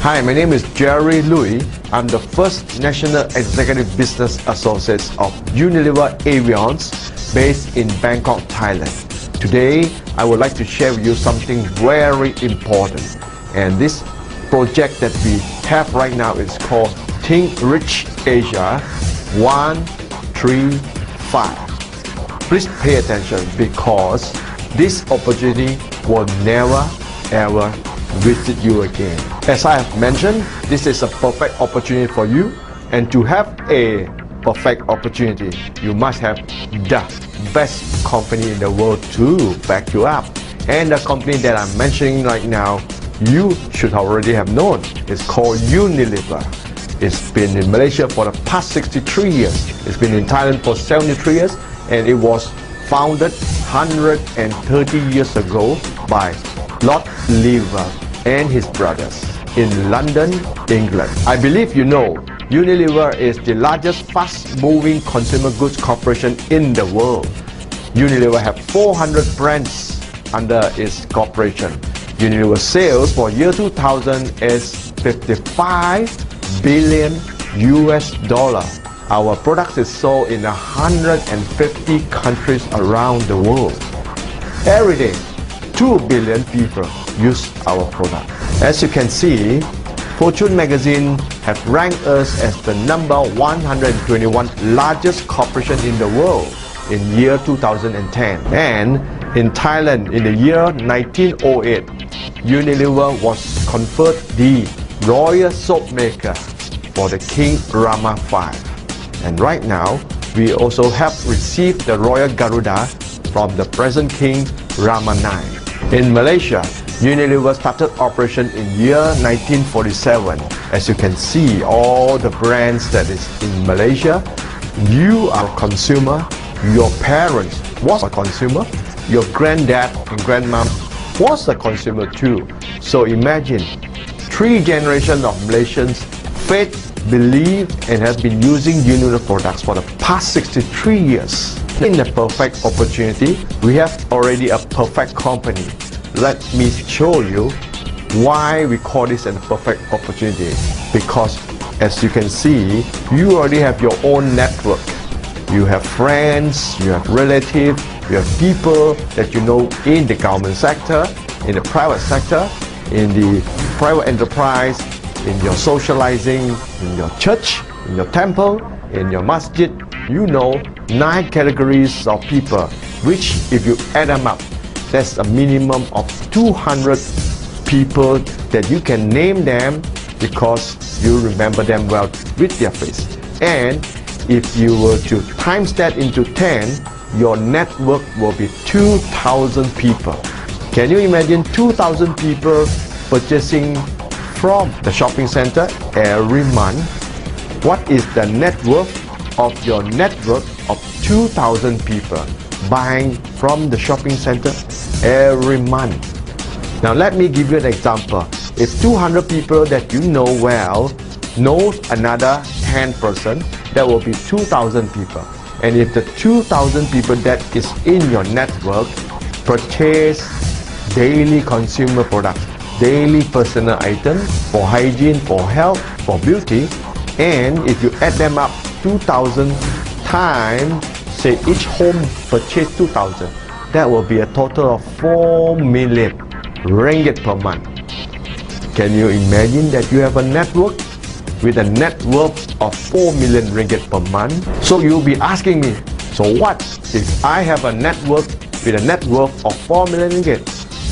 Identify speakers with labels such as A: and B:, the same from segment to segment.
A: Hi, my name is Jerry Looi. I'm the first National Executive Business Associate of Unilever Avions based in Bangkok, Thailand. Today, I would like to share with you something very important. And this project that we have right now is called Think Rich Asia 135. Please pay attention because this opportunity will never ever visit you again. As I have mentioned, this is a perfect opportunity for you, and to have a perfect opportunity, you must have the best company in the world to back you up. And the company that I'm mentioning right now, you should already have known. It's called Unilever. It's been in Malaysia for the past 63 years. It's been in Thailand for 73 years, and it was founded 130 years ago by Lord Lever and his brothers in London, England. I believe you know Unilever is the largest fast-moving consumer goods corporation in the world. Unilever has 400 brands under its corporation. Unilever sales for year 2000 is 55 billion US dollar. Our products is sold in 150 countries around the world. Every day, 2 billion people use our product. As you can see, Fortune magazine have ranked us as the number 121 largest corporation in the world in year 2010. And in Thailand, in the year 1908, Unilever was conferred the Royal Soap Maker for the King Rama V. And right now, we also have received the Royal Garuda from the present King Rama IX. In Malaysia, Unilever started operation in year 1947. As you can see, all the brands that is in Malaysia, you are a consumer, your parents was a consumer, your granddad and grandmom was a consumer too. So imagine, 3 generations of Malaysians faith, believe and have been using Unilever products for the past 63 years. In the perfect opportunity, we have already a perfect company. Let me show you why we call this a perfect opportunity. Because as you can see, you already have your own network. You have friends, you have relatives, you have people that you know in the government sector, in the private sector, in the private enterprise, in your socializing, in your church, in your temple, in your masjid. You know 9 categories of people, which if you add them up, that's a minimum of 200 people that you can name them because you remember them well with their face. And if you were to times that into 10, your network will be 2,000 people. Can you imagine 2,000 people purchasing from the shopping center every month? What is the net worth of your network of 2,000 people buying from the shopping center every month? Now let me give you an example. If 200 people that you know well knows another 10 person, that will be 2,000 people. And if the 2,000 people that is in your network purchase daily consumer products, daily personal items for hygiene, for health, for beauty, and if you add them up 2,000 times, say each home purchase 2,000, that will be a total of 4 million ringgit per month. Can you imagine that you have a network with a net worth of 4 million ringgit per month? So you'll be asking me, so what if I have a network with a net worth of 4 million ringgit?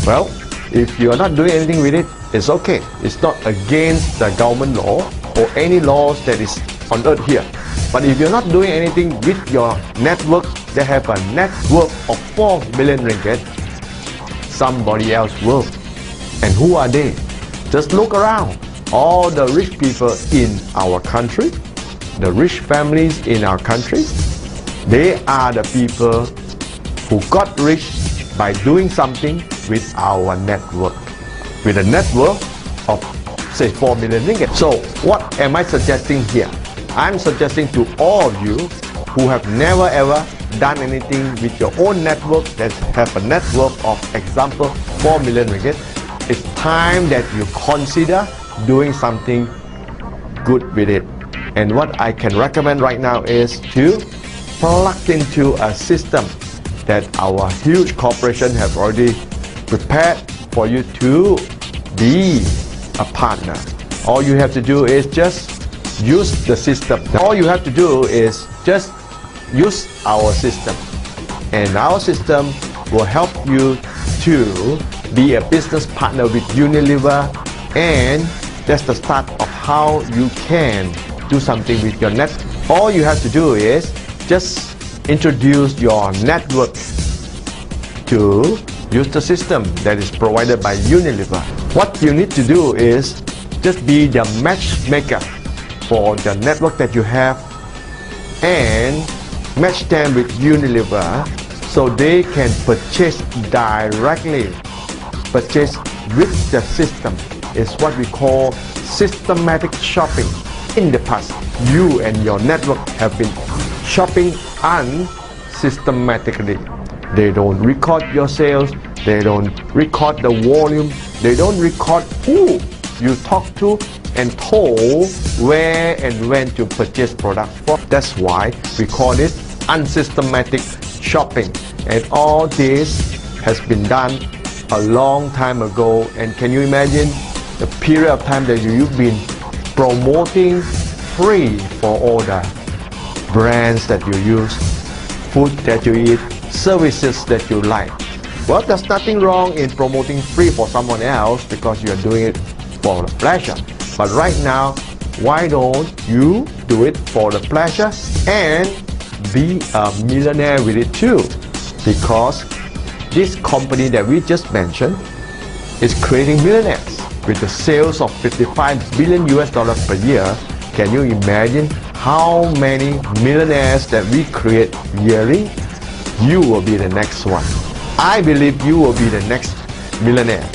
A: Well, if you are not doing anything with it, it's okay. It's not against the government law or any laws that is on earth here. But if you're not doing anything with your network that have a net worth of 4 million ringgit, somebody else will. And who are they? Just look around. All the rich people in our country, the rich families in our country, they are the people who got rich by doing something with our network, with a net worth of say 4 million ringgit. So what am I suggesting here? I'm suggesting to all of you who have never ever done anything with your own network that have a net worth of example 4 million ringgit, it's time that you consider doing something good with it. And what I can recommend right now is to plug into a system that our huge corporation have already prepared for you to be a partner. All you have to do is just use the system. All you have to do is just use our system, and our system will help you to be a business partner with Unilever, and that's the start of how you can do something with your net. All you have to do is just introduce your network to use the system that is provided by Unilever. What you need to do is just be the matchmaker for the network that you have and match them with Unilever so they can purchase directly, purchase with the system. Is what we call systematic shopping. In the past, you and your network have been shopping unsystematically. They don't record your sales, they don't record the volume, they don't record who you talk to and told where and when to purchase products for. That's why we call it unsystematic shopping. And all this has been done a long time ago. And can you imagine the period of time that you've been promoting free for all the brands that you use, food that you eat, services that you like? Well, there's nothing wrong in promoting free for someone else because you're doing it for the pleasure. But right now, why don't you do it for the pleasure and be a millionaire with it too? Because this company that we just mentioned is creating millionaires with the sales of $55 billion per year. Can you imagine how many millionaires that we create yearly? You will be the next one. I believe you will be the next millionaire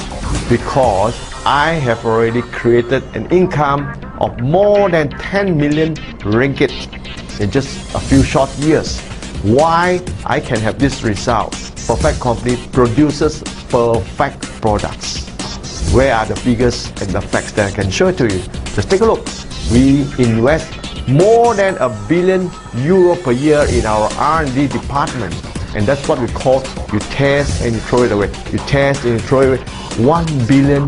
A: because I have already created an income of more than 10 million ringgit in just a few short years. Why I can have this result? Perfect Company produces perfect products. Where are the figures and the facts that I can show to you? Just take a look. We invest more than €1 billion per year in our R&D department. And that's what we call you test and you throw it away. You test and you throw it away. €1 billion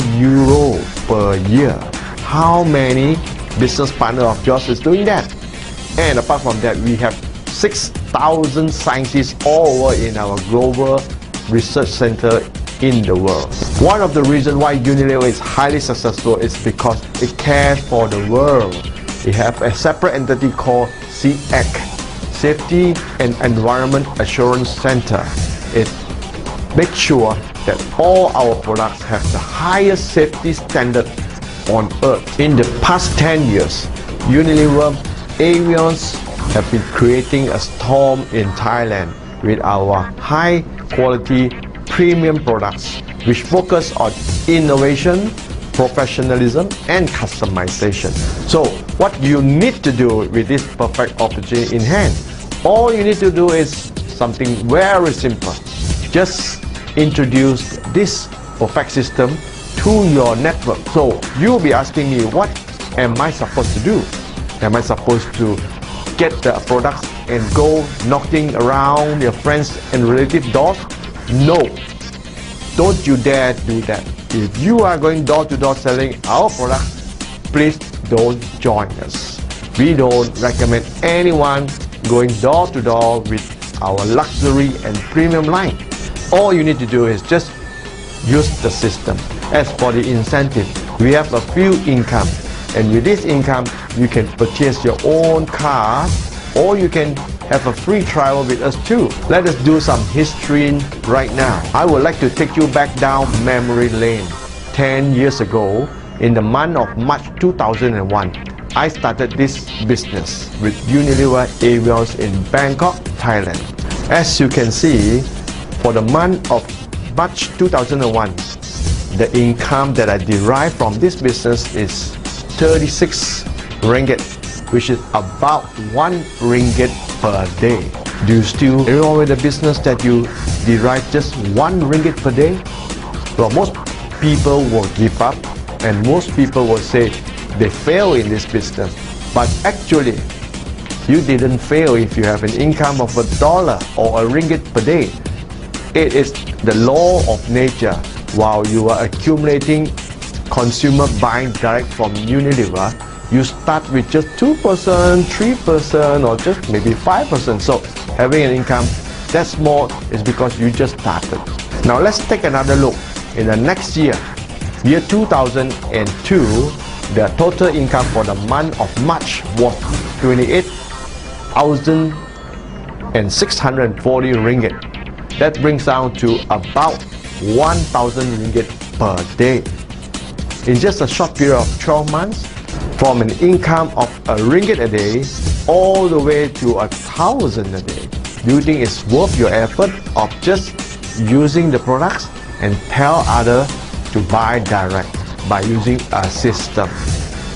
A: per year. How many business partners of yours is doing that? And apart from that, we have 6,000 scientists all over in our global research center in the world. One of the reasons why Unilever is highly successful is because it cares for the world. We have a separate entity called SEAC, Safety and Environment Assurance Center. It makes sure that all our products have the highest safety standard on earth. In the past 10 years, Unilever Avions have been creating a storm in Thailand with our high quality premium products which focus on innovation, professionalism and customization. So what you need to do with this perfect opportunity in hand? All you need to do is something very simple. Just introduce this perfect system to your network. So you'll be asking me, what am I supposed to do? Am I supposed to get the products and go knocking around your friends and relative doors? No, don't you dare do that. If you are going door to door selling our products, please don't join us. We don't recommend anyone going door to door with our luxury and premium line. All you need to do is just use the system. As for the incentive, we have a few income, and with this income you can purchase your own car or you can have a free trial with us too. Let us do some history right now. I would like to take you back down memory lane. 10 years ago, in the month of March 2001, I started this business with Unilever Avions in Bangkok, Thailand. As you can see, for the month of March 2001, the income that I derived from this business is 36 ringgit, which is about 1 ringgit per day. Do you still enroll with a business that you derive just 1 ringgit per day? Well, most people will give up And most people will say they fail in this business. But actually, you didn't fail if you have an income of $1 or $1 per day. It is the law of nature. While you are accumulating consumer buying direct from Unilever, you start with just 2%, 3%, or just maybe 5%. So having an income that small is because you just started. Now let's take another look. In the next year 2002, the total income for the month of March was 28,640 ringgit. That brings down to about 1,000 ringgit per day. In just a short period of 12 months, from an income of $1 a day all the way to 1,000 a day. Do you think it's worth your effort of just using the products and tell others to buy direct by using a system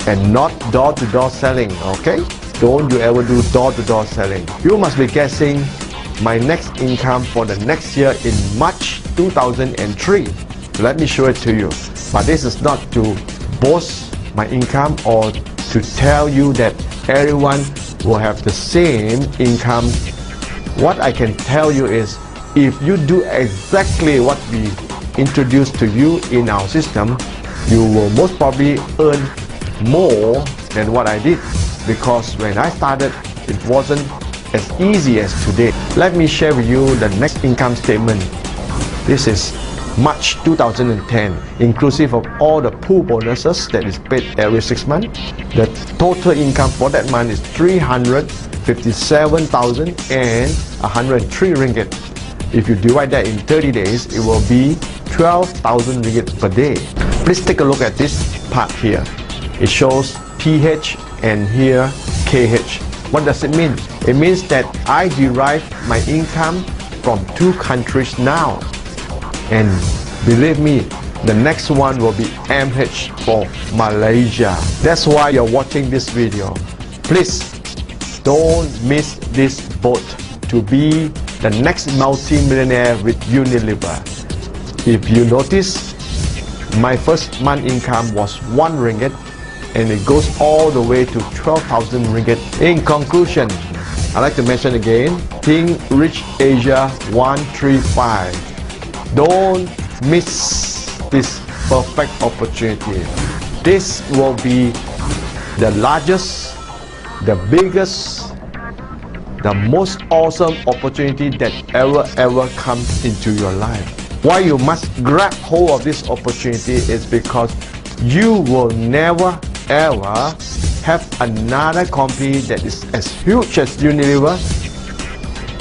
A: and not door-to-door selling? Okay, don't you ever do door-to-door selling. You must be guessing my next income for the next year in March 2003. Let me show it to you. But this is not to boast my income or to tell you that everyone will have the same income. What I can tell you is, if you do exactly what we introduced to you in our system, you will most probably earn more than what I did, because when I started it wasn't as easy as today. Let me share with you the next income statement. This is March 2010, inclusive of all the pool bonuses that is paid every 6 months. The total income for that month is 357,103 ringgit. If you divide that in 30 days, it will be 12,000 ringgit per day. Please take a look at this part here. It shows PH and here KH. What does it mean? It means that I derive my income from 2 countries now. And believe me, the next one will be MH for Malaysia. That's why you're watching this video. Please don't miss this boat to be the next multi-millionaire with Unilever. If you notice, my first month income was 1 ringgit and it goes all the way to 12,000 ringgit. In conclusion, I'd like to mention again, Think Rich Asia 135. Don't miss this perfect opportunity. This will be the largest, the biggest, the most awesome opportunity that ever comes into your life. Why you must grab hold of this opportunity is because you will never ever have another company that is as huge as Unilever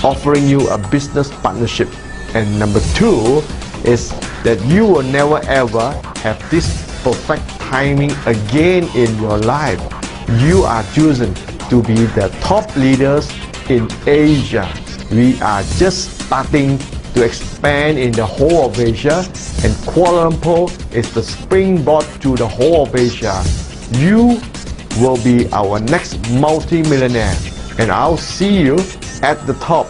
A: offering you a business partnership. And number 2 is that you will never ever have this perfect timing again in your life. You are chosen to be the top leaders in Asia. We are just starting to expand in the whole of Asia, and Kuala Lumpur is the springboard to the whole of Asia. You will be our next multi-millionaire, and I'll see you at the top.